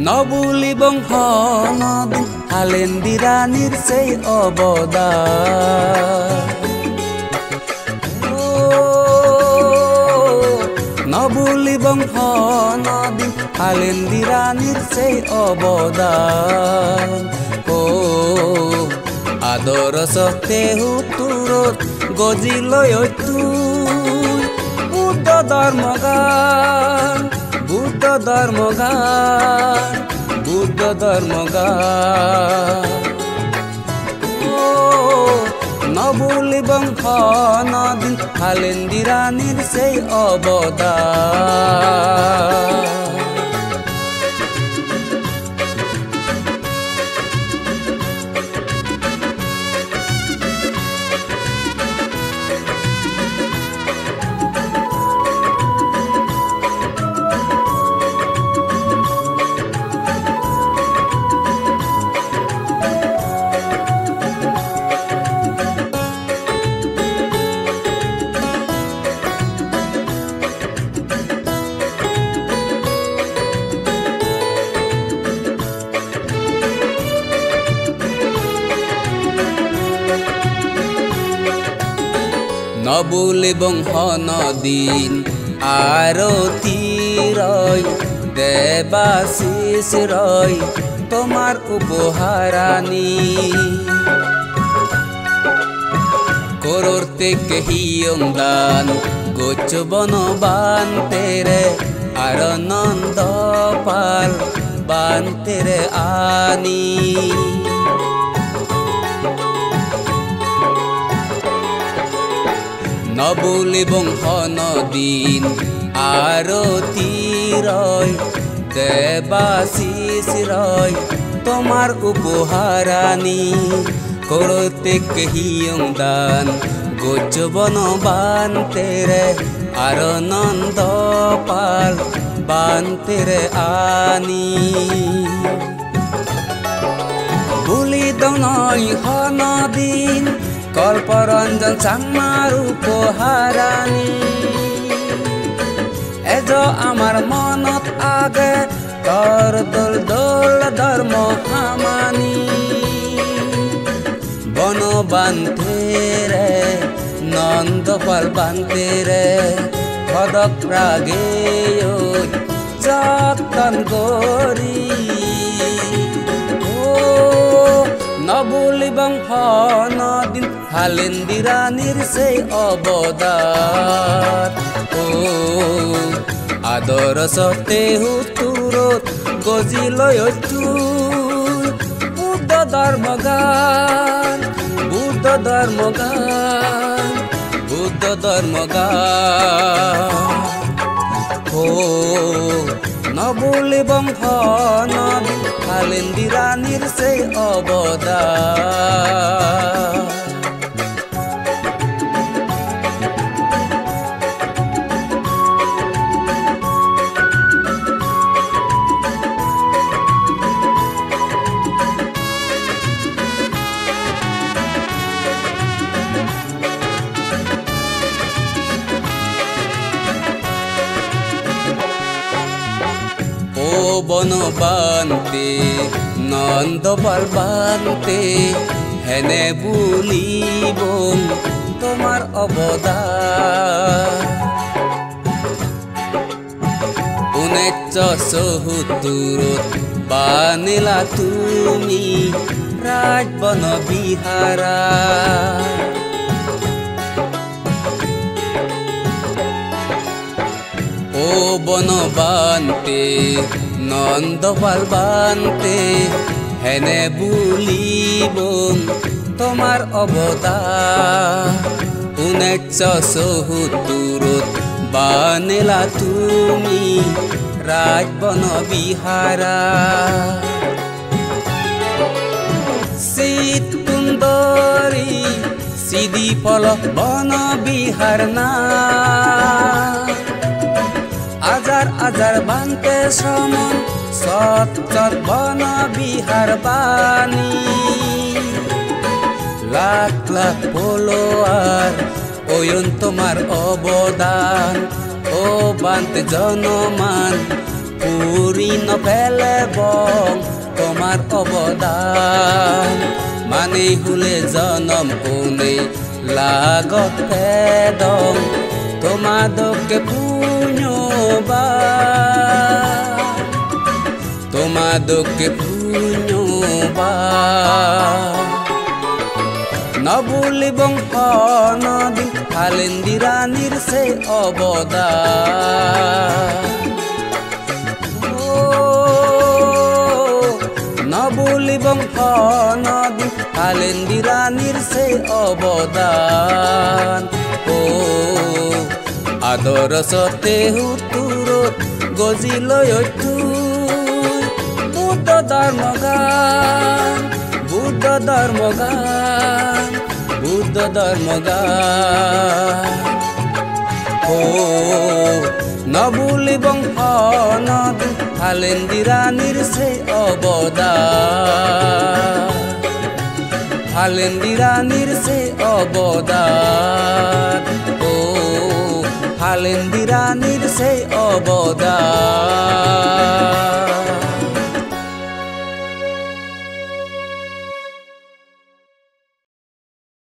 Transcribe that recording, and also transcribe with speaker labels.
Speaker 1: নবুলি বংশ নদী হালেন্দি রানীর সেই অবদান নবুলি বংশ নদী হালেন্দি রানীর সেই অবদান আদর সতে হুতুরত গজি লয় তুই বুদ্ধ ধর্মগান বুদ্ধ ধর্মগান বুদ্ধ ধর্মগান নবুলি বংশ নদী হালেন্দি রানীর সেই অবদান নবুলি বংশ নদীন আরতি রয় দেবাশিস রয় তোমার উপহারানি করোর থেকে হিয়ং দান গোচ বনবান তেরে আর নন্দ পাল বান তেরে আনি নবুলি বংশ নদীন আরতি রয় দেবাশিস রয় তোমার উপহারানি করতে হিয়ং দান গোচ বনবান তেরে আর নন্দ পাল বান তেরে আনি বুলি দনই হনদিন কল্পরঞ্জন চাংমার উপহারানি এজ আমার মনত আগে তর দোল দোল ধর্ম হামানি বন বান্তে রে নন্দপাল বান্তে রে পদক রাগে যতন করি নবুলি বংশ নদী হালেন্দি রানীর সেই অবদান আদর সতে হুতুরত গজি লয় তুই বুদ্ধ ধর্মগান বুদ্ধ ধর্মগান বুদ্ধ ধর্মগান নবুলি বংশ নদী হালেন্দি রানীর সেই অবদান বনবান্তে নন্দপাল বান্তে হেনে বুলিব তোমার অবদান 1974 বানিলা তুমি রাজবন বিহারা ও বনবান্তে নন্দপাল বান্তে হেনে বুলিব তোমার অবদান 1974 বানিলা তুমি রাজবন বিহারা শীত কুন্দরী সিদি ফল বন বিহার না আজার আজার বান্তে শ্রমণ সৎ সৎ বন বিহার বাণী লাখ লাখ ফলোয়ার ওয়ন তোমার অবদান ও বান্তে জনমান পুরি নপেলেব তোমার অবদান মানে হুলে জনম কোনে লাগত পেদম তোমাদকে পুণ্যবান তোমাদকে পুণ্যবান নবুলি বংশ নদী হালেন্দি রানীর সে অবদান নবুলি বংশ নদী হালেন্দি রানীর সে অবদান আদর সতে হুতুরত গজিলৈ বুদ্ধ ধর্মগান বুদ্ধ ধর্মগান বুদ্ধ ধর্মগান নবুলি বংশ নদী হালেন্দি রানীর সে অবদান হালেন্দি রানীর সে অবদান হালেন্দি রানীর সে অবদান